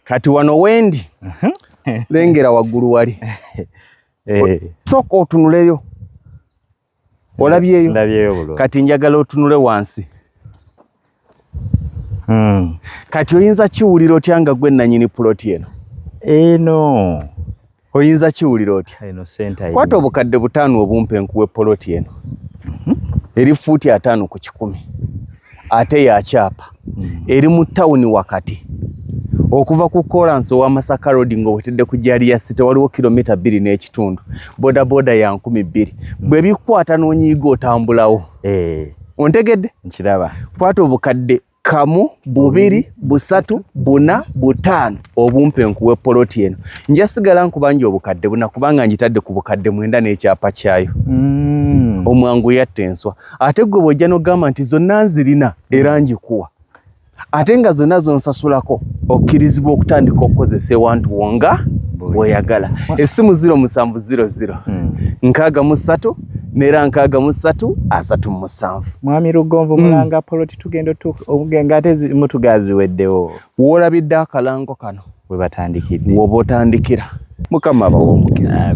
kati wano wendi lengera waggulu wali soko otunuleyo olabyeyo kati njagala otunule wansi kati oyinza kiwulira otya nga gwe nanyini puloti eno oyinza kiwulira otya kwata obukadde 5 obumpe nkuwe poloti eno eri fuuti 5 ku 100 ate ya chapa eri mu tawuni wakati okuva ku Kolanso wa Masaka Road ngo wetedde ku Jaliya City waliwo kilomita 2 n'ekitundu boda boda ya 12 bwe bikwata n'onyiigo otambulawo ontegedde nkiraba kwata obukadde 1 2 3 4 5 obumpe nkuwe poloti eno njasigala nkubanje obukadde buna kubanga njitadde ku bukadde 9 n'ekyapa kyayo omwangu yattenswa ate gwe bojja n'ogamba nti zonna nzirina era njikuwa ate nga zonna zonsasulako okkirizibwa okutandika okukozesa ewantu wonga bw'oyagala essimu 0700 63 nera 63 37 mwami Lugonvu mulanga poloti tugendo obugenga ate mutugazi weddewo woolabidde akalango kano we batandikidde woba otandikira mukama bawo omukisa